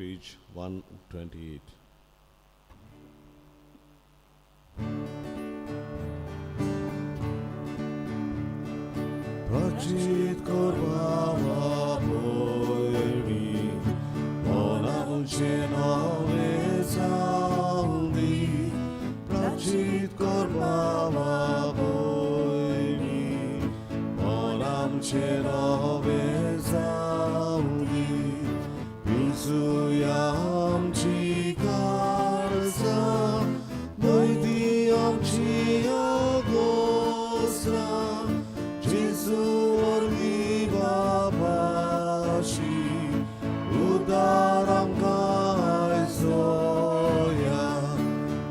page 128. Prachit korvava boyri, onam chenove saldi. Prachit korvava boyri, onam chenove saldi. Pilsuyam chikarsa, doidiyam chiagosra. Jesu orliva bashi, udaram kaisoya.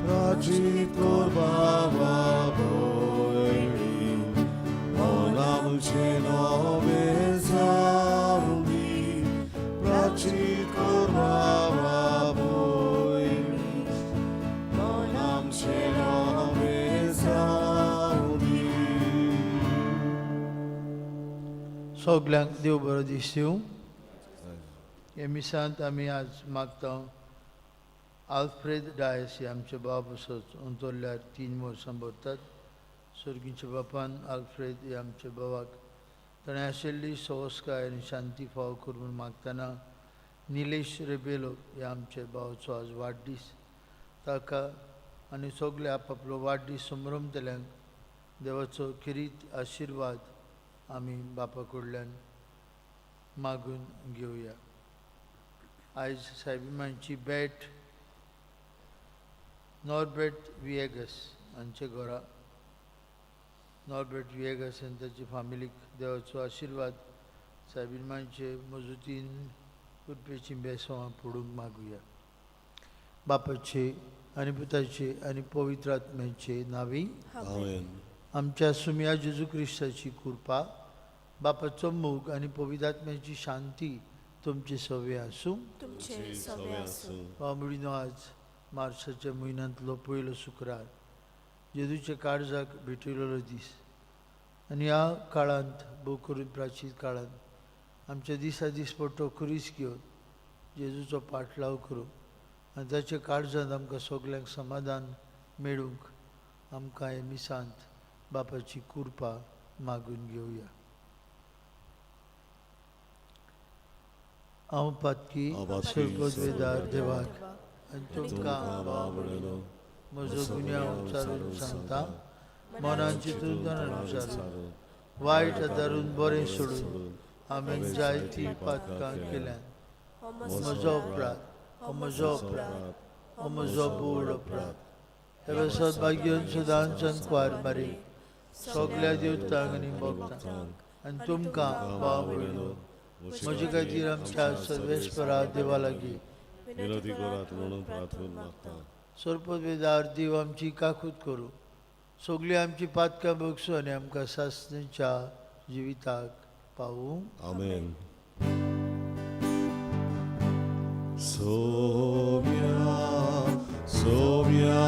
Prachit korbava boyri, onam chenove saldi. Prachit korbava boyri, onam chenove saldi. सगळ्यांक देव बरो दीस दिवं. हे मिसांत आमी आज मागता Alfred Dias हे आमचे बाब असोच अंतरल्यार 3 वर्सां भरतात. सर्गीच्या बापान आल्फ्रेड हे आमच्या बाबाक ताणें आशिल्ली संस्कार आनी शांती फाव करून मागतना निलेश रेबेलो हे आमच्या भावाचो आज वाडदीस. ताका आनी सगळे आपापलो वाडदीस संभ्रमतल्यांक देवाचो किरीत आशिर्वाद आमी बापा कडल्यान मागून घेवया. आयज सायबिमांची भेट नॉर्बर्ट विएगस हांचे घरा. नॉर्बर्ट विएगस आनी ताची फॅमिलीक देवाचो आशिर्वाद सायबिमांचे मजूतीन कुरपेची बेसवां पडूंक मागुया. बापाचे आनी पुताचे आनी पवित्र आत्म्याचे नांवी. Amen. आमच्या सुम्या जेजू क्रिस्ताची कृपा, बापाचो मोग आनी पवित्र आत्म्याची शांती तुमचे सवे आसूं. तुमचे सवे आसूं. बाबडीनो आज मार्चाच्या म्हयन्यांतलो पयलो शुक्रार, जेजूच्या काळजाक भेटिल्लो दीस. आनी ह्या काळांत भोव करून प्राचीन काळांत आमच्या दिसा दीस पडटो खुरीस घेवन जेजूचो पाटलाव करूं आनी ताच्या काळजांत आमकां सगल्यांक समाधान मेळूंक आमकां हे मिसांत बापाची कृपा मागून घेवया. हांव पातकी सर्गोद्वेदार देवाक आनी तुमकां बाबडनो म्हजो गुन्यांव उच्चारून सांगता. मनान चिंतून विचारून वायट आदारून बरें सोडून हांवें जायतीं पातकां केल्यान. म्हजो अपराध, हो म्हजो अपराध, हो म्हजो बोड अपराध. हे सद्भाग्यवन सदांच्यान कुवार मारी सगळ्या देवतांक आनी भक्तांक आनी तुमकां बाबडनो म्हजे खातीर आमच्या सर्वेस्परा देवा लागीं विनोदी करात म्हणून प्रार्थना मागता. सर्पवेदार देव आमची काकूत करूं. सगळीं आमची पातकां बगसूं आनी आमकां सासणेच्या जिविताक पावूं. Amen. Soumya, Soumya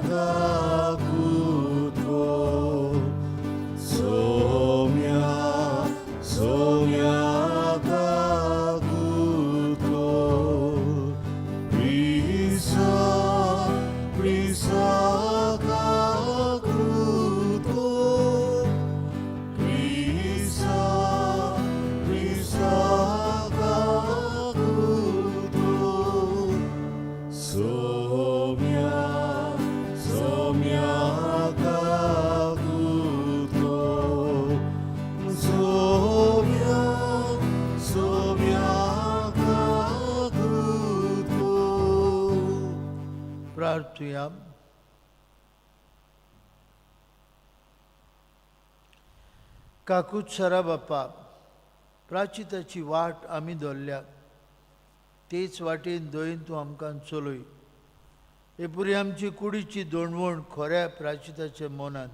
kakutko, Soumya, Soumya kakutko, Prisa, Prisa kakutko, Prisa, Prisa kakutko, Soumya, Soumya kakutko, Soumya, Soumya kakutko. प्रार्थुया. काकूत सरा बापा, प्राचिताची वाट आमी धरल्या तेच वाटेन दयेन तूं आमकां चलय. हे पुरी आमची कुडीची दोणवण खऱ्या प्राचिताच्या मनान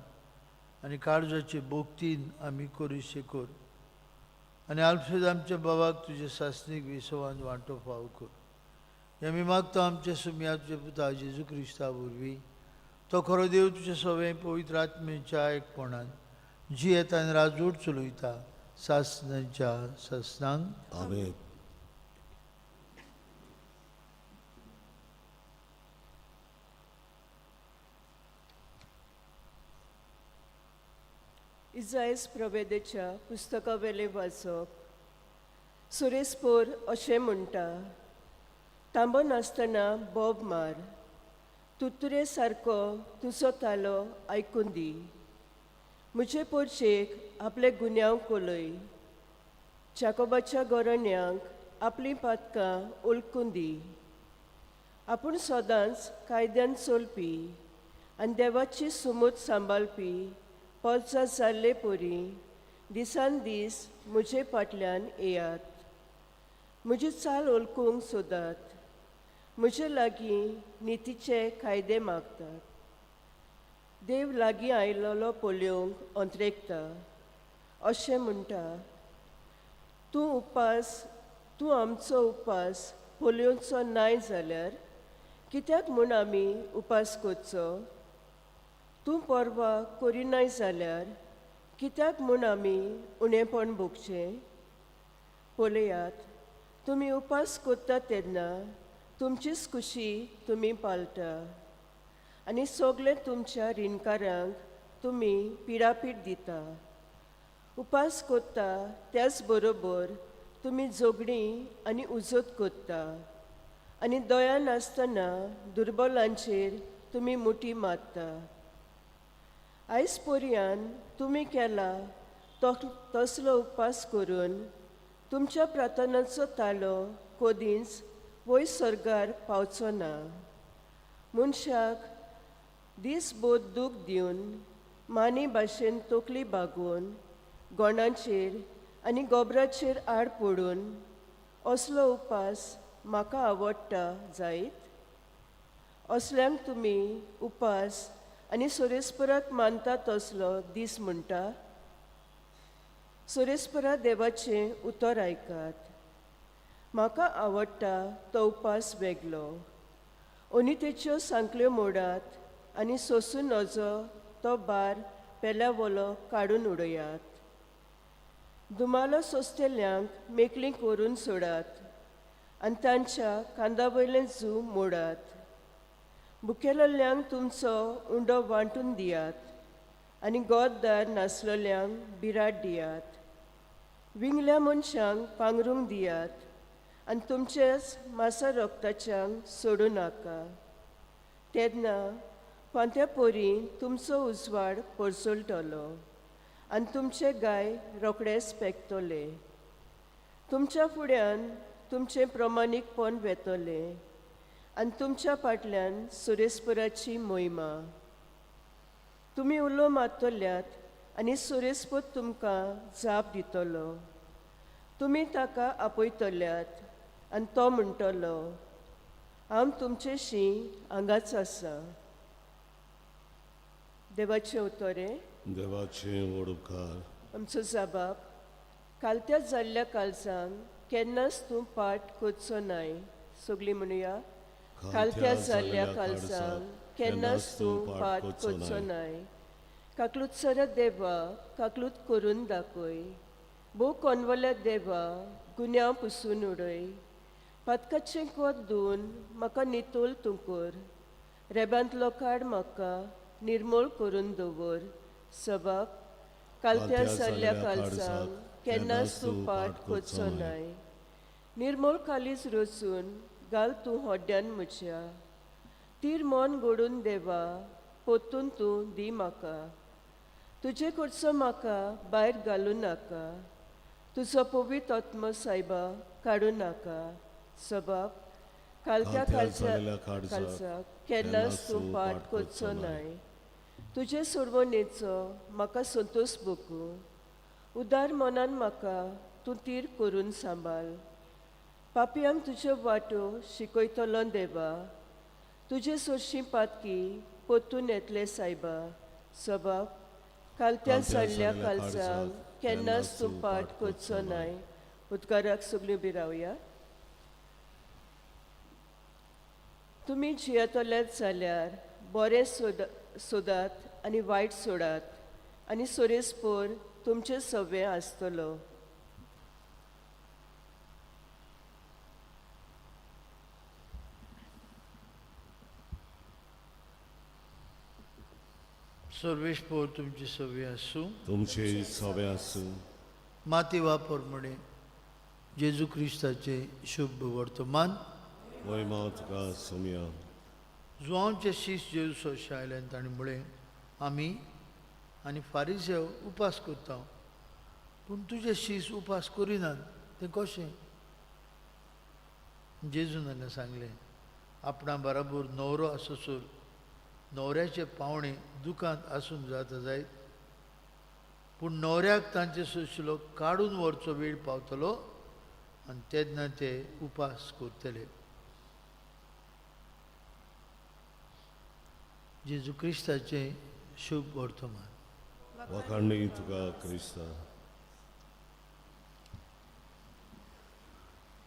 आनी काळजाचे बोगतीन आमी करुशे कर. आनी आल्फ्रेड आमच्या बाबाक तुजे सासणीक विसवान वांटो फाव कर. हे आमी मागता आमच्या सुम्याचे पुता जेजू क्रिस्ता वरवीं. तो खरो देव तुजे सवे पवित्र आत्मेच्या एकपणान जी येता आनी राजवट चलयता सासणांच्या सासणांक. Amen. इजायस प्रवेदेच्या पुस्तका वेले वाचप. सुरेस्पोर अशें म्हणटा, तांबो नासतना बोब मार, तुतुरे सारको तुजो तालो आयकून दी. म्हजे पोरचेक आपले गुन्यांव कोलय, चाकोबाच्या गोरण्यांक आपलीं पातकां उलकून दी. आपूण सदांच कायद्यान चलपी आनी देवाची सुमूत सांबाळपी पोरचां जाल्ले पोरी दिसान दीस म्हजे फाटल्यान येयात. म्हजी चाल ओळखूंक सोदात, म्हजे लागीं नितीचे कायदे मागतात. देव लागीं आयलोलो पळोवंक अंत्रेकता. अशें म्हणटा, तूं आमचो उपास पोलियोचो नाय जाल्यार कित्याक म्हूण आमी उपास करचो? तूं परवा करिनाय जाल्यार कित्याक म्हूण आमी उणेपण भोगचें? पळयात, तुमी उपास करता तेन्ना तुमचीच खुशी तुमी पाळटा आनी सगळे तुमच्या रिणकारांक तुमी पिडापीड दिता. उपास करता त्याच बरोबर तुमी जोगणी आनी उजत करता आनी दया नासतना दुर्बलांचेर तुमी मुठी मारता. आयज पर्यान तुमी केला तसलो उपास करून तुमच्या प्रार्थनाचो तालो कदींच वयर सर्गार पावचो ना. मनशाक दीसभर दूख दिवन मानी भाशेन तकली बागोवन गोंडांचेर आनी गोबराचेर आड पडून असलो उपास म्हाका आवडटा जायत? असल्यांक तुमी उपास आनी सुरेस्पराक मानता तसलो दीस म्हणटा? सुरेस्परा देवाचें उतर आयकात. म्हाका आवडटा तो उपास वेगळो. अनितेच्यो सांकल्यो मोडात आनी सोंसून नजो तो बार पेल्या वलो काडून उडयात. दुमालो सोंसतेल्यांक मेकळीं करून सोडात आनी तांच्या कांदा वयलें जू मोडात. भुकेलोल्यांक तुमचो उंडो वांटून दियात आनी गोददार नासलोल्यांक बिराड दियात. विंगल्या मनशांक पांगरूंक दियात आनी तुमचेच मासा रोगताच्यांक सोडूं नाका. तेन्ना कोणत्या पोरी तुमचो उजवाड परसोळटलो आनी तुमचे गाय रोकडेच पेकतले. तुमच्या फुड्यान तुमचें प्रमाणीकपण वेतोलें आनी तुमच्या फाटल्यान सुरेस्पराची मोहिमा. तुमी उलो मारतल्यात आनी सुरेस्पर तुमकां जाप दितलो. तुमी ताका आपयतल्यात आनी तो म्हणटलो, हांव तुमचेशी हांगाच आसा. देवाचें उतोरें. देवाचें ओडकार. आमचो जबाब. कालत्या जाल्ल्या काळजांक केन्नाच तूं पाट करचो नाय. सगळीं म्हणुया. कालत्या जाल्ल्या काळजांक केन्नाच तूं पाट करचो नाय. काकलुत्सरा देवा, काकलूत करून दाखय. भोव कोनवल्या देवा, गुन्यांव पुसून उडय. पातकाचें कोत धुवन म्हाका नितोल तूं कर. रेब्यांतलो काड म्हाका निर्मूळ करून दवर. सबाब. कालत्या जाल्ल्या काळजांक केन्नाच तूं पाट करचो नाय. निर्मूळ कालीज रचून घाल तूं होड्ड्यान म्हज्या. तीर मन घडून देवा, पोत्तून तूं दी म्हाका. तुजे कडचो म्हाका भायर घालूं नाका. तुजो पवित्र आत्मो सायबा काडूं नाका. सबाब. कालत्या काळजाक केन्नाच तूं पाट करचो नाय. तुजे सोडवणेचो म्हाका संतोश भोगूं. उदार मनान म्हाका तूं तीर करून सांबाळ. पापयांक तुज्यो वाटो शिकयतलो देवा. तुजे सोरशीं पातकी पोत्तून येतले सायबा. सबाब. कालत्या जाल्ल्या काळजांक केन्नाच तूं पाट करचो नाय. उद्गाराक सगळीं उबी रावया. तुमी जियेतल्यात जाल्यार बरें सोदात आनी वायट सोडात आनी सोरेस्पोर तुमचे सवें आसतलो. सर्वेश्वर तुमची सवय आसूं तुमचे सवे आसूं माती वापर म्हणे जेजू क्रिस्ताचे शुभ वर्तमान महिमा तुका सोम्या जुआंचे शीस जेजू सोशा आयल्यान ताणी म्हळें आमी आनी फारिसेव उपास करता पूण तुजे शीस उपास करिनात तें कशें जेजून हांगा सांगलें आपणा बराबर न्हवरो आसोसर न्हवऱ्याचे पावणे दुखांत आसूंक जाता जायत पूण न्हवऱ्याक तांचे सुशिलो काडून व्हरचो वेळ पावतलो आनी तेन्ना ते उपास करतले जेजू क्रिस्ताचे शुभ वर्तमान वखाणी तुका क्रिस्ता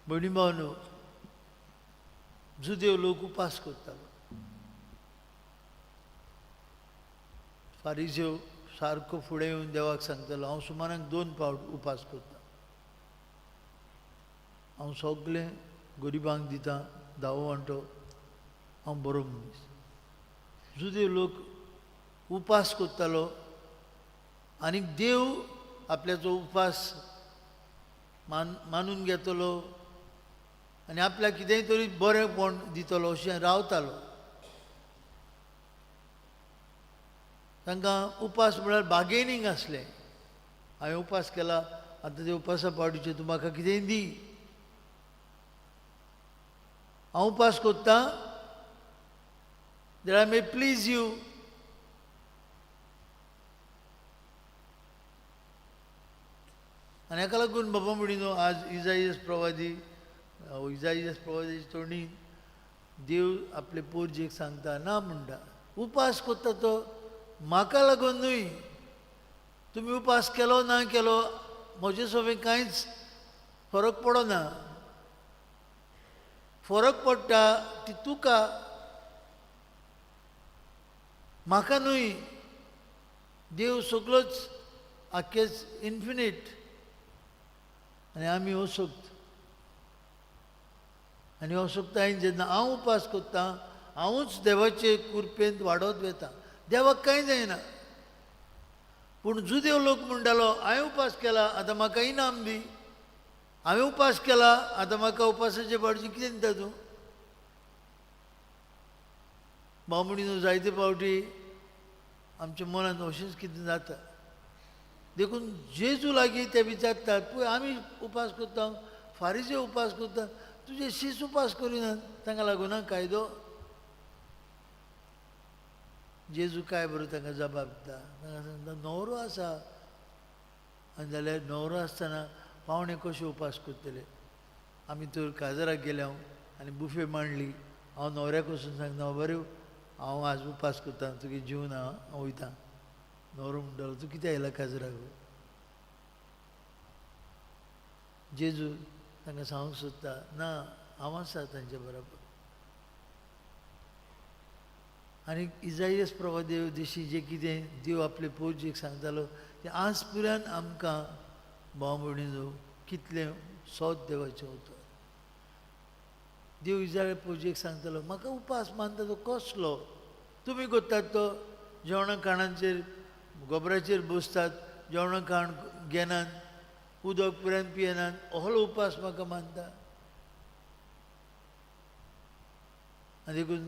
भयणी भावनो जुदेव लोक उपास करतालो फारिसेव सारको फुडें येवन देवाक सांगतालो हांव सुमाराक 2 पावट उपास करता हांव सगळें गरिबांक दिता दावो वांटो हांव बरो मनीस जुदेव लोक उपास करतालो आनी देव आपल्याचो उपास मानून घेतलो आनी आपल्याक कितेंय तरी बरेंपण दितलो अशें रावतालो तांकां उपास म्हळ्यार बार्गेनींग आसलें हांवें उपास केला आतां ते उपासा पावटीचे तूं म्हाका कितेंय दी हांव उपास करतां that I may please you आनी हाका लागून बाबा म्हणिनो आज इजाईयास प्रवादी तोंडी देव आपले पोरजेक सांगता ना म्हणटा उपास करता तो म्हाका लागून न्हय तुमी उपास केलो ना केलो म्हजे सोबे कांयच फरक पडना फरक पडटा ती तुका म्हाका न्हय देव सगळोच आख्खेच इन्फिनीट आनी आमी असोक्त आनी असोक्तायेन जेन्ना हांव उपास करता हांवूच देवाचे कृपेंत वाडत वेता देवाक कांय जायना पूण जुदेव लोक म्हणटालो हांवें उपास केला आतां म्हाका इनाम दी हांवें उपास केला आतां म्हाका उपासाचे फाटची कितें दिता तूं बामणीनो जायते फावटी आमच्या मनांत अशेंच कितें जाता देखून जेजू लागीं ते विचारतात पळय आमी उपास करता फारिसे उपास करता तुजे शीस उपास करिनात तांकां लागून कायदो जेजू काय बरो तांकां जबाब दिता तांकां सांगता न्हवरो आसा आनी जाल्यार न्हवरो आसतना पावणे कशे उपास करतले आमी तर काजाराक गेले आनी बुफे मांडली हांव न्हवऱ्याक वचून सांगता बरें हांव आज उपास करता तुगे जेवन हांव वयतां न्हवरो म्हणटालो तूं कितें आयला काजराक जेजू तांकां सांगूंक सोदता ना हांव आसा तांचे बरोबर आनी इजाईयास प्रवादेव दिशी जें कितें देव आपले पोरजेक सांगतालो तें आज पुरान आमकां भाव भयणीनो कितलें सोद देवाचें उतर देव इजाय पोरजेक सांगतालो म्हाका उपास मानता तो कसलो तुमी करतात तो जेवणा खाणांचेर गोबराचेर बसतात जेवणा खाण घेनात उदक पुरान पियेनात असलो उपास म्हाका मानता आनी देखून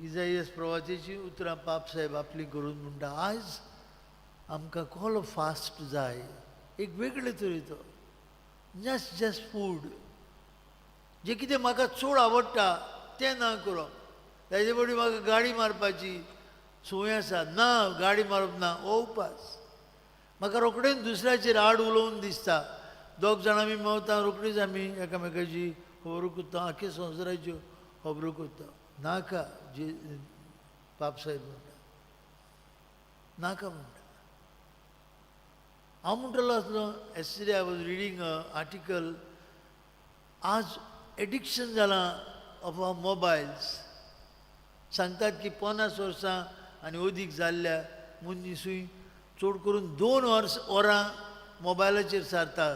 इजाईयास प्रवाचेची उतरां पाप साहेब आपली करून म्हणटा आज आमकां कसलो फास्ट जाय एक वेगळे तरेचो जस्ट फूड जे कितें म्हाका चड आवडटा तें ना करप ताजे पडी म्हाका गाडी मारपाची संवय आसा ना गाडी मारप ना हो उपास म्हाका रोखडेंच दुसऱ्याचेर आड उलोवन दिसता दोग जाण आमी मेवता रोखडीच आमी एकामेकाची खबरो करता आख्खे संवसाराच्यो खबरो करता नाका जे पाप साहेब म्हणटा नाका म्हणटा हांव म्हणटलो आसलो yesterday I was reading a article आज एडिक्शन जालां ऑफ आवर मोबायल्स सांगतात की 50 वर्सां आनी अदीक जाल्ल्या मनीसूय चड करून 2 वरां मोबायलाचेर सारता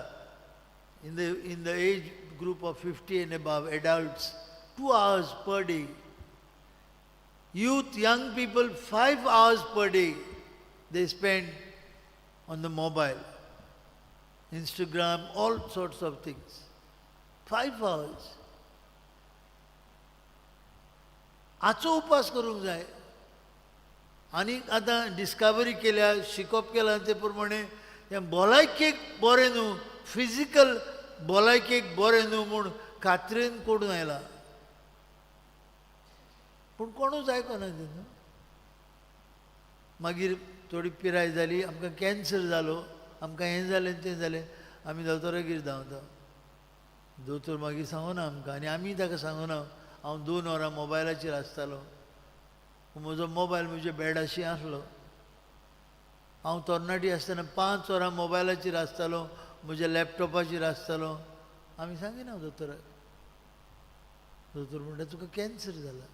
in the age group of 50 and above adults 2 hours per day Youth, young people, 5 hours per day they spend on the mobile, Instagram, all sorts of things. 5 hours. हाचो उपास करूंक जाय. आनी आतां डिस्कवरी केल्या, शिकप केला ते प्रमाणे हें भलायकेक बरें न्हू, फिजिकल भलायकेक बरें न्हू म्हूण खात्रेन कोडून आयला. पूण कोणूच आयकना तेन्ना. मागीर थोडी पिराय जाली, आमकां कॅन्सर जालो, आमकां हें जालें तें जालें, आमी दोतोरागेर धांवता. दोतोर मागीर सांगना आमकां, आनी आमी ताका सांगना हांव 2 वरां मोबायलाचेर आसतालो. म्हजो मोबायल म्हज्या बॅडाशी आसलो. हांव तरणाटी आसतना 5 वरां मोबायलाचेर आसतालो, म्हज्या लॅपटॉपाचेर आसतालो. आमी सांगिना दोतोराक. दोतोर म्हणटा तुका कॅन्सर जाला.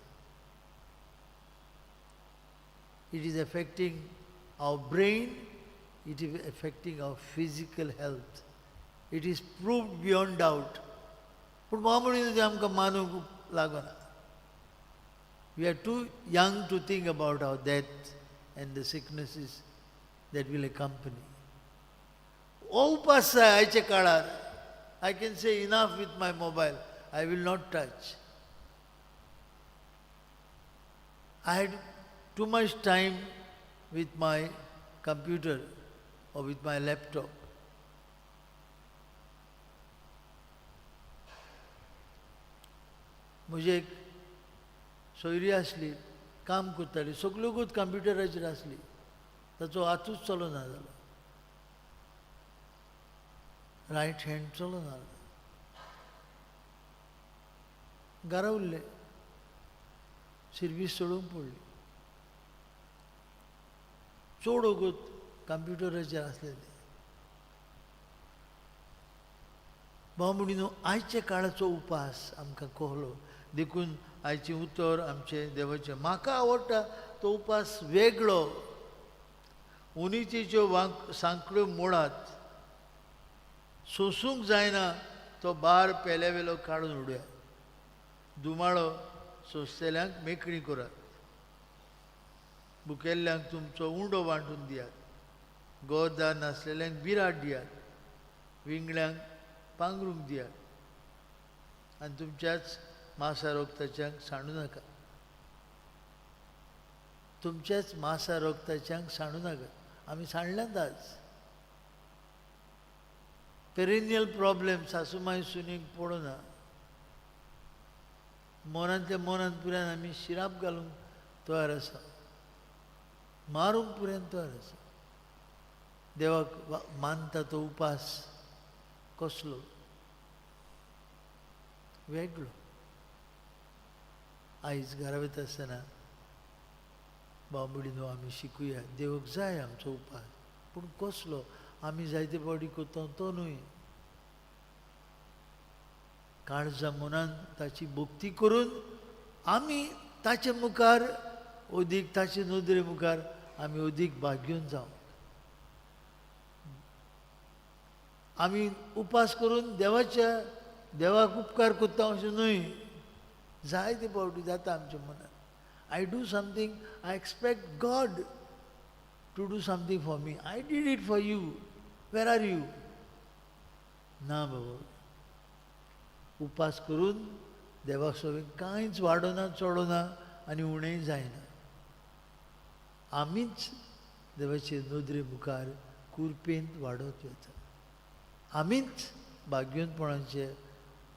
It is affecting our brain, it is affecting our physical health. It is proved beyond doubt. पूण मामूली आमकां मानूंक लागना. We are too young to think about our death and the sicknesses that will accompany. हो उपास जाय आयच्या काळार. I can say enough with my mobile. I will not touch. I had too much time with my computer or with my laptop. म्हजी एक सोयरी आसली, काम करताली, सगळ्योच कंप्युटराचेर आसली. ताचो हातूच चलना जालो. रायट हँड चलना. घरा उरले, सर्वीस सोडूंक पडली. चड वगत कंप्युटराचेर आसले ते. भाव म्हणून आयच्या काळाचो उपास आमकां कहलो. देखून आयचे उतर आमचे देवाचे. म्हाका आवडटा तो उपास वेगळो. उनिचेच्यो सांकड्यो मोडात. सोसूंक जायना तो बार पेल्यावेलो काडून उडया. दुमाळो सोंसतेल्यांक मेकळी करात. भुकेल्ल्यांक तुमचो उंडो वांटून दियात. गोदार नासलेल्यांक बिराड दियात. विंगड्यांक पांघरूंक दियात. आनी तुमच्याच मासा रोगताच्यांक सांडू नाका. तुमच्याच मासा रोगताच्यांक सांडू नाका. आमी सांडल्यात आज. पेरिनियल प्रॉब्लेम सासूमाय सुनीक पडना. मनांतल्या मनांत पुरान आमी शिराप घालूंक तयार आसा. मारूंक पुरान तयार आसा. देवाक मानता तो उपास कसलो? वेगळो. आयज घरा वयता आसतना बांबडीनो आमी शिकुया. देवाक जाय आमचो उपास, पूण कसलो? आमी जायते फावटी करता तो न्हय. काळजा मनान ताची भक्ती करून आमी ताचे मुखार अदीक, ताचे नदरे मुखार आमी अदीक भाग्यून जावं. आमी उपास करून देवाक उपकार करता अशें न्हय. जायते फावटी जाता आमच्या मनान. I do something, I expect God to do something for me. I did it for you. Where are you? ना बाबा. उपास करून देवाक सगळें कांयच वाडना, चडना आनी उणेंय जायना. आमीच देवाचे नदरे मुखार कुरपेंत वाडत वता. आमीच भाग्यवंतपणाचे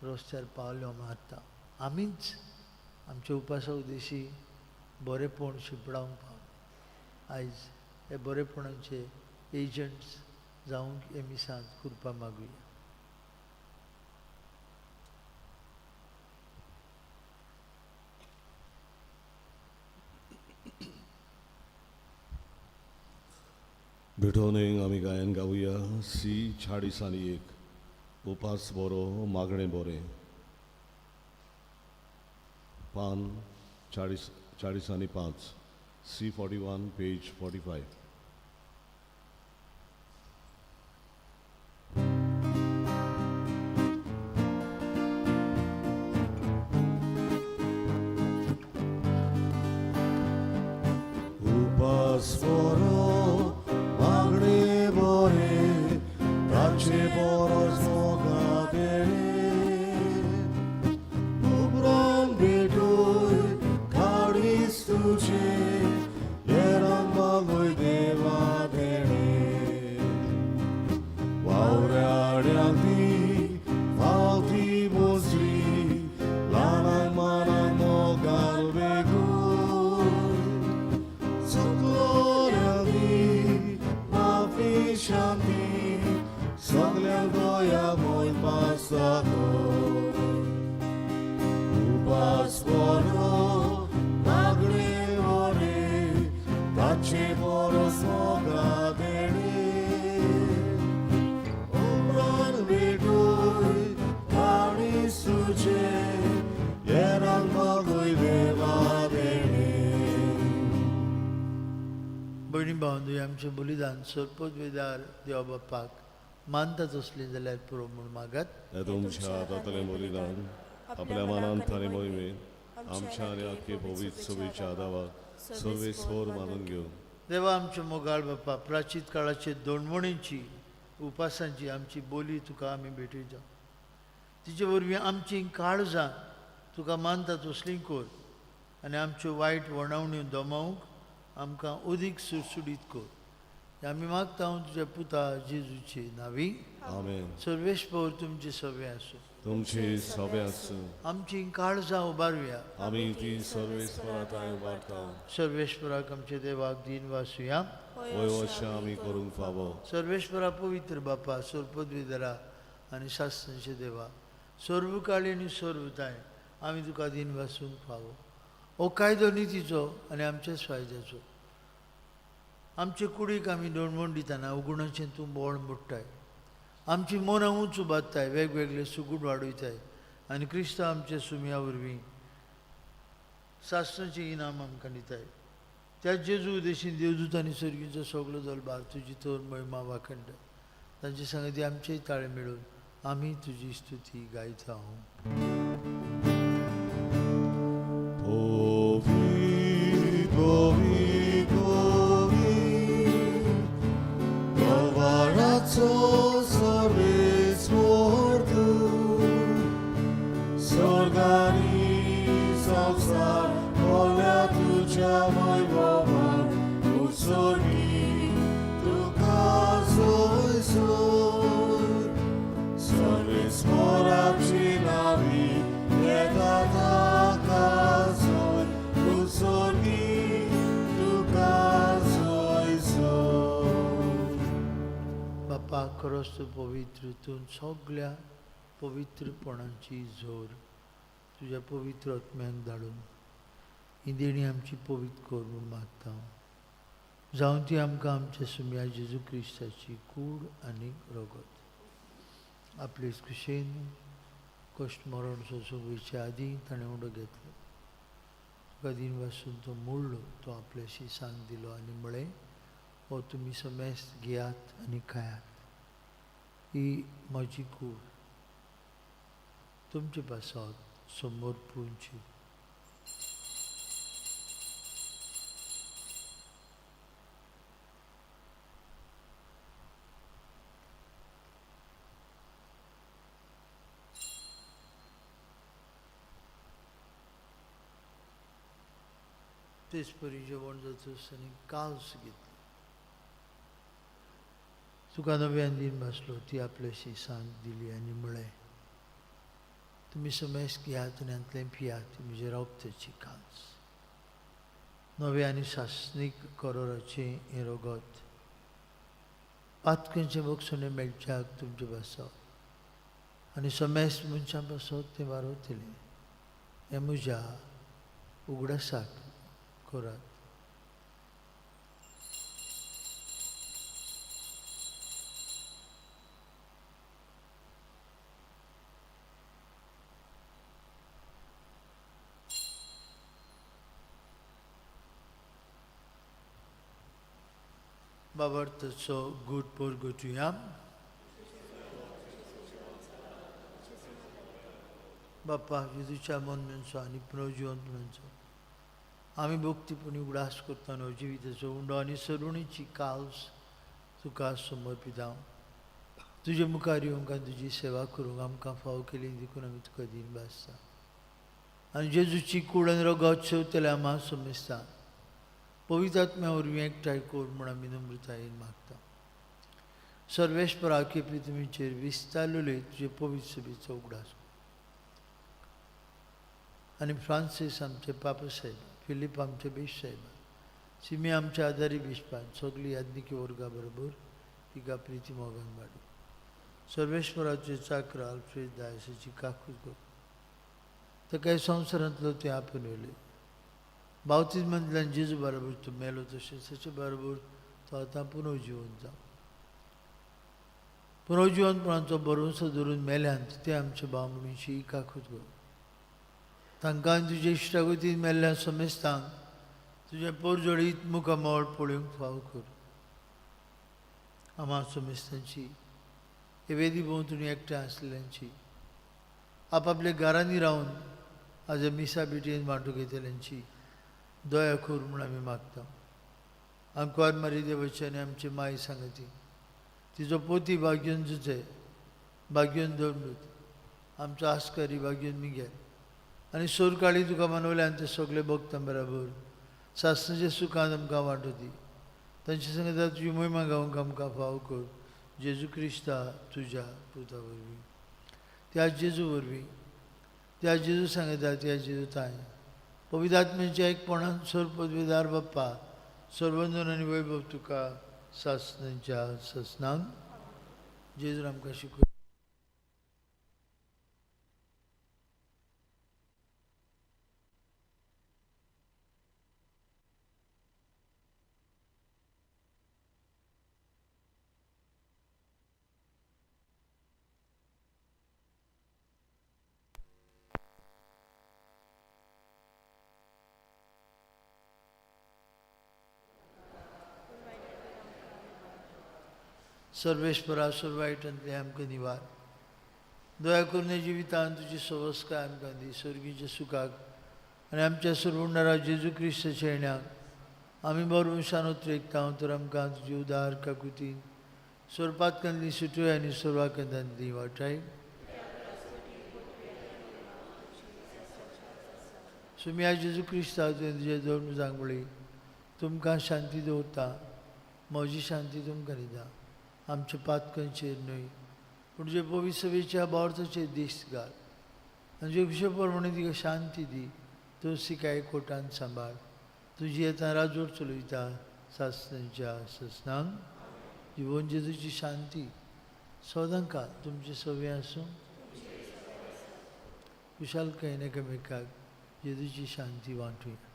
रस्त्यार पावलो मारता. आमीच आमच्या उपासा उद्देशी बरेपण शिपडावंक पावले. आयज हे बरेपणाचे एजंट्स जावंक हे मिसांत कृपा मागुया. विठोवणेक आमी गायन गावुया. C40 उपास बरो मागणें बरें. पान 40 C41 पेज 45. उपास बरो मागणे ओरे ताचे बरो सोगा देणे उमरान बेटोय आणि सुजे येरांग मागोय देवा देणे. भयणी भावंडू आमचें बलिदान सर्पोद्वेदार देवा बापाक मानतात असली जाल्यार पुरो म्हूण मागात. हे तुमच्या हातांतलें बलिदान आपल्या मनांत आनी मोहिमेंत आमच्या आनी आख्खे पवित्र सभेच्या आदाराक सर्वेस्वर मानून घेवन देवा आमचे मोगाळ बापा प्राचीत काळाचे दोणवणींची उपासांची आमची बोली तुका आमी भेटयता. तिचे वरवीं आमची काळजां तुका मानतात तसलीं कोर आनी आमच्यो वायट वणावण्यो दोमावंक आमकां अदीक सुडसुडीत कोर. हें आमी मागता तुज्या पुता जेजूचे नांवी. आमेन. सर्वेस्पर तुमचे सवे आसूं. तुमची सभा आसूं. आमची काळजां उबारुया. आमी ती सर्वेस्परांताय उबारता. सर्वेस्पराक आमचे देवाक दिन वासुया. वय वर्षां आमी करूंक फावो. सर्वेस्परा पवित्र बापा सर्पद्वेदरा आनी शास्त्रांचे देवा सर्वकाळी आनी सर्वताय आमी तुका दिन वासूंक फावो. हो कायदो नितीचो आनी आमच्याच फायद्याचो. आमचे कुडीक आमी दोणवण दितना उगुणाचें तूं बोळ मोडटाय. आमची मनां उंच उबारताय वेगवेगळे सुगूट वाडयताय आनी क्रिस्तांव आमच्या सुमया वरवीं शास्त्राचें इनाम आमकां दिताय. त्या जेजू उदेशीन देवदूत आनी सर्गीचो सगळो दलबार तुजी तर महिमा वाखणटा. तांचे सांगती आमचेय ताळे मेळून आमी तुजी स्तुती गायता. Povi, povi, povi, Dovaraco सर्वेस्वर तू, स्वर्गानी संसार बोल्या तुझ्या वैभवान उत्सर्गी तुका सोयसोर. सर्वेस्वराची नावी येता कासोय उत्सर्गी तुका सोयसोर. बापा खरोच तूं पवित्र तूं सगळ्या पवित्रपणाची झोर तुज्या पवित्र आत्म्याक धाडून ही देणी आमची पवित्र कर म्हूण मागता. जावं ती आमकां आमच्या सुमया जेजू क्रिस्ताची कूड आनी रगत आपले कुशेन कश्ट मरण सोंसोवचे आदीं ताणें उडो घेतलो. तुका दिन वासून तो मोडलो तो आपल्याशी सांग दिलो आनी म्हळें हो तुमी समेस्त घेयात आनी खायात. ही म्हजी कूड तुमचे पासत समोर पुंची. तेच परी जेवण जाता आसतना काल्स घेतली. तुका नव्यान दिन बसलो ती आपल्याशी सांग दिली आनी म्हळें तुमी समेस्त घेयात आनी हातूंतलें पियात म्हजे रगताची काल्स. नवे आनी शासनीक करोराचें हें रगत पातकांचे बक्षणे मेळच्याक तुमचे बसत आनी समेस्त मनशां बसत तें वारयतलें. हें म्हज्या उगडासाक करात. बाबार्थाचो गूट परगटुया. बाप्पा जेजूच्या मनमेनचो आनी पुनर्जिवंतपणाचो आमी भक्तीपणी उगडास करतना जिविताचो उंडो आनी सरुणीची काल्स तुका समर्पिता. तुजे मुखार येवंक आनी तुजी सेवा करूंक आमकां फाव केली देखून आमी तुका दिन बासता. आनी जेजूची कूड आनी रगत शेवतले आम्हा समेस्ता पवित्र आत्म्या वरवीं एकठांय कर म्हूण आमी नम्रतायेन मागता. सर्वेस्परा के पृथ्वीचेर विस्तारलेले तुजे पवित्र सभेचो उगडास आनी फ्रांसीस आमचे पापा साहेब, फिलीप आमचे बीश साहेब, सिमी आमच्या आदारी बिश्पान सगळी याज्ञिकी वर्गा बरोबर तिका प्रिती मोगान वाडू. सर्वेस्पराचे चाकर आल्फ्रेड दायसाची काकूज कर. तर काही संवसारांतलो ते आपण वयले बावतीजमंतल्यान जेजू बरोबर तूं मेलो तशें ताचे बरोबर तो आतां पुनर्जीवन जावं. पुनर्जीवनपणाचो भरवंसो धरून मेल्यांत ते आमचे भाव मनीशी काकूत गो. तांकां तुजे इश्टागतीन मेल्ल्या समेस्तांक तुजे पोरजोळीत मुखामोळ पळोवंक फाव कर. आम्हा समेस्तांची हे वेदी भोंवतणी एकठांय आसलेल्यांची आपापल्या घरांनी रावन हाजे मिसा बिटेन वांटो घेतल्यांची दया कर म्हूण आमी मागता. आंकवार मारी देवाचे आनी आमचे माय सांगती तिजो पोती भाग्योन जुजे भाग्योन दवरूत आमचो आस्कारी भाग्योन मिगेल आनी सोर काळी तुका मानवल्यान ते सगळे भक्तां बरोबर सासणाच्या सुखान आमकां वांटो दी. तांचे सांगता तुजी महिमा गावंक आमकां फाव कर. जेजू क्रिस्ता तुज्या पुता वरवीं त्या जेजू वरवीं त्या जेजू सांगता त्या जेजू ताय पवित्र आत्म्याच्या एकपणान सोर पदवीदार बाप्पा सर्वंदन आनी वैभव तुका सासणांच्या ससनांक जेजून आमकां शिकय. सर्वेश्वरा सर्वायटांतले आमकां निवार. दया करून हे जिवितांत तुजी सवस्काय आमकां दी. सर्गीच्या सुखाक आनी आमच्या सर्वणारा जेजू क्रिस्ताच्या येण्याक आमी बरवंशान उतरेकता तर आमकां तुजी उदार काकुतीन स्वर्पातकांतली सुटोय आनी सर्वाकंतांतली वाटाय. सुम्या जेजू क्रिस्ता तुजे धर्म जांगवळी तुमकां शांती दवरता. म्हजी शांती तुमकां दिता. आमच्या पातकांचेर न्हय पूण तुजे पवित्र सभेच्या बावर्थाचेर दीस घाल आनी तुजे विशय प्रमाणे तिका शांती दी. तूं सिकाय कोटान सांबाळ. तुजी आतां राजवट चलयता सासणांच्या ससनांक जिवन जेजूची शांती सदांच तुमचे सवे आसूं. कुशालकायेन एकामेकाक जेजूची शांती वांटूया.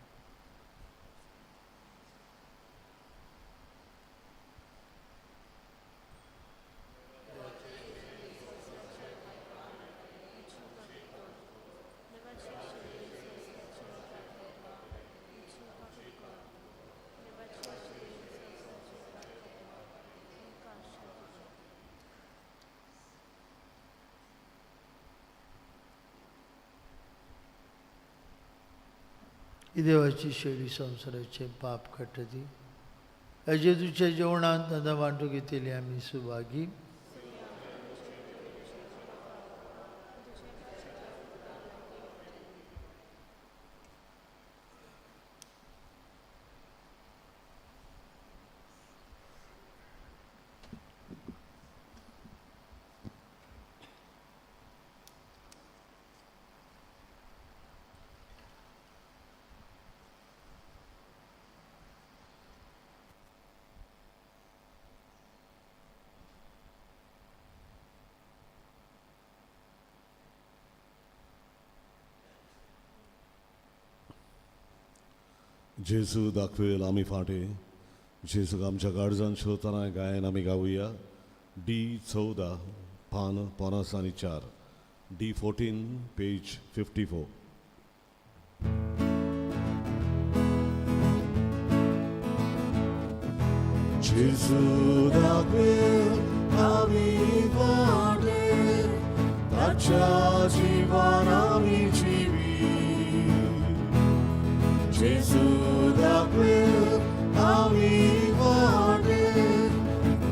ही देवाची शैली संवसाराचे पाप काडटा. ह्या जेजूच्या जेवणांत आतां वांटो घेतली आमी सुभागी. जेजू दाखवेल आमी फाटे जेजूक आमच्या काळजान श्रोताना गायन आमी गावुया. D14 पान 50 आनी 4 D14 पेज 54. जेजू दाखवेल आमी फाटे ताच्या जिवान आमी जिवी. जेजू दाखवेल आमी वाटे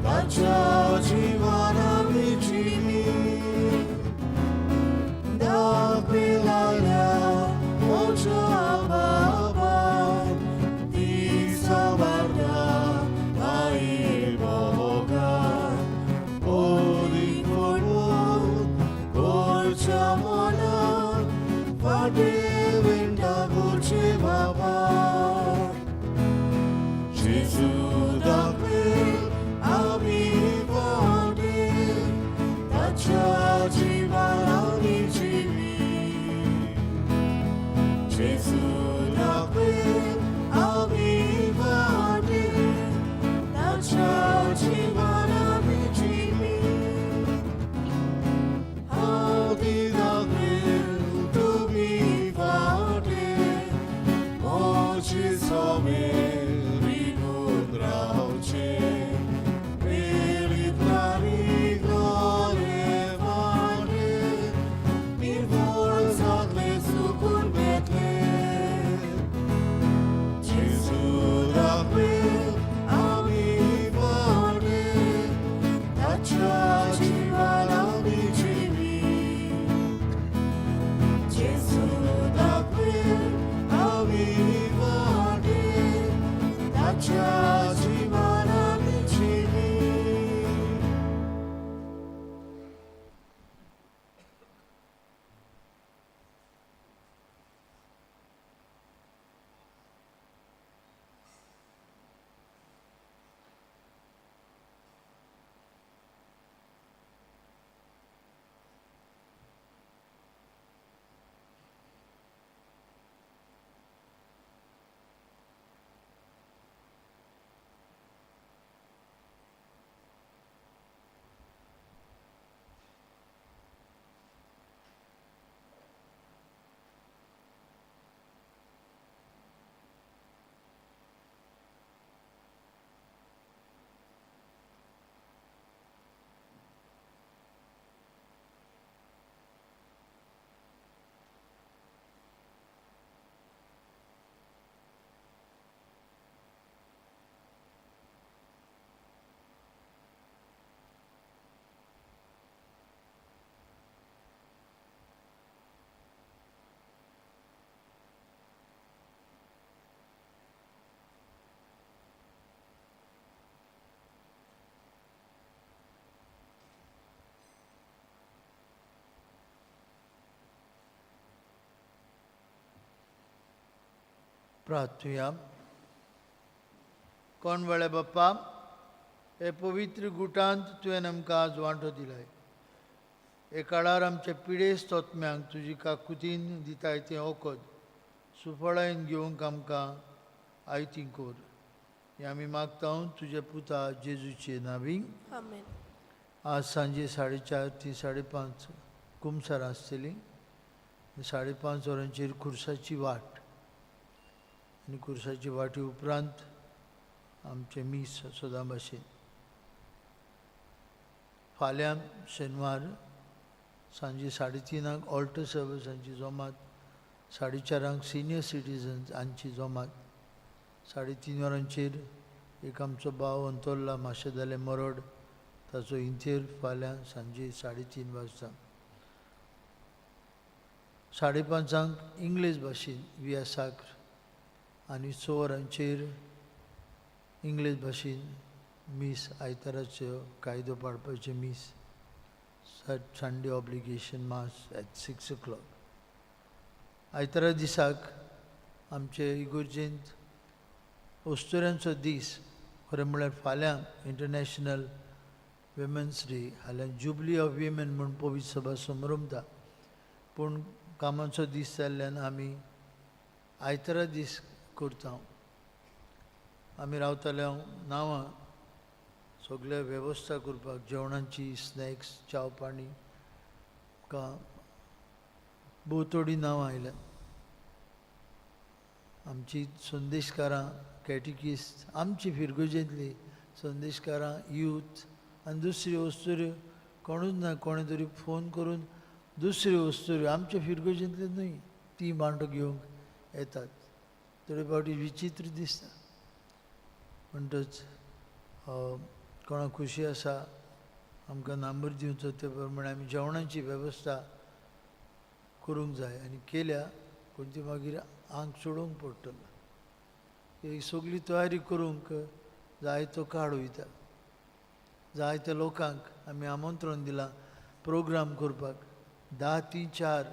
ताच्या जिवान आमी जिवी. दाखवेलाल्या म्हज्या बाबान दिसा वार्ता आई बोगान ओली पडून गोरच्या मनान फाटे वेंडा गोरचे बाबा. जेजू दाखवेल आमी वाटे ताच्या जिवान आमी जिवी. जेजू दाखवेल आम्ही वाटे त्याच्या जीवाला मी जीवी आधी दाखवेल तुम्ही वाटे मोची सोमेल विनून रावचे वेळीत राणी गोरे वाटे निर्भोळ जागले सुकून भेटले जेजू दाखवेल आम्ही वाटे त्याच्या जीवाला मी जीवी जेजू दाखवेल आम्ही वाटे त्याच्या जीवाला मी जीवी प्रार्थूया. कोण वळे बाप्पा, हे पवित्र गुटांत तुवें आमकां आज वांटो दिलाय. हे काळार आमच्या पिडेस्त तोत्म्यांक तुजी काकुतीन दिताय तें ओकद सुफळायेन घेवंक आमकां आयतीं कोर. हें आमी मागता तुज्या पुता जेजूचे नांवी. आमेन. आज सांजे 4:30 ते 5:30 कुमसार आसतली. 5:30 वरांचेर खुर्साची वाट आनी खुर्साची वाटी उपरांत आमचे मीस सदां भाशेन. फाल्यां शेनवार सांजे 3:30 ऑल्टर सर्विसांची जमात, 4:30 सिनियर सिटीजन्सांची जमात, 3:30 वरांचेर एक आमचो भाव अंतोल्ला माशेदाले मरोड ताचो इंतेर फाल्यां सांजे 3:30 वाजता. 5:30 इंग्लीश भाशेन वियासाकर आनी 6 वरांचेर इंग्लीश भाशेन मीस आयताराच्यो कायदो पाडपाचे मीस Sunday obligation mass at 6 o'clock. आयतारा दिसाक आमचे इगोर्जेंत ओस्तुऱ्यांचो दीस, खरें म्हळ्यार फाल्यां इंटरनॅशनल विमेन्स डे. हाल्यां जुबली ऑफ विमेन म्हूण पवित्र सभा समारंभता, पूण कामाचो दीस जाल्ल्यान आमी आयतारा दीस करता. आमी रावतले नांवां सगळे वेवस्था करपाक, जेवणाची, स्नॅक्स, च्या पाणी, भोवतोडी नांवां आयल्यात. आमची संदेशकारां, कॅटिकिस्ट, आमची फिरगोजेंतली संदेशकारां, यूथ आनी दुसरी वस्तूऱ्यो कोणूच ना. कोणे तरी फोन करून दुसरी वस्तूऱ्यो आमच्या फिरगोजेंतल्यो न्हय ती मांडो घेवंक येतात. थोडे फावटी विचित्र दिसता. म्हणटच कोणाक खुशी आसा आमकां नंबर दिवचो, ते प्रमाणे आमी जेवणाची वेवस्था करूंक जाय. आनी केल्या पूण ती मागीर आंग सोडूंक पडटलो. ही सगळी तयारी करूंक जाय तो काळ वयता. जाय त्या लोकांक आमी आमंत्रण दिलां प्रोग्राम करपाक. 10 ते 4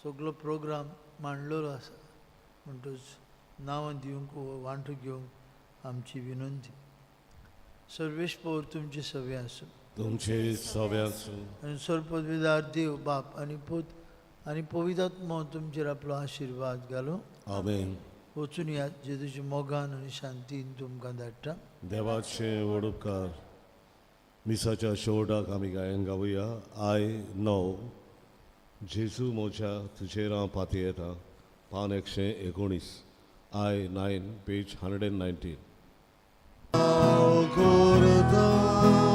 सगळो प्रोग्राम मांडलेलो आसा. म्हणटच नांवां दिवंक वांटो घेवंक आमची विनंती. सर्वेस्पर तुमचे सवे आसूं. तुमचे सवे आसूं. आनी सर्वपदवीदार देव बाप आनी पूत आनी पवित्रात्मो तुमचेर आपलो आशिर्वाद घालूं. आमेन. वचून या जेजूच्या मोगान आनी शांतीन तुमकां धाडटा. देवाचे वडुपकार मिसाच्या शेवटाक आमी गायन गावुया. आय नो जेजू मोच्या तुजेर हांव पाती येता. पान 119. I 9 page 119. करता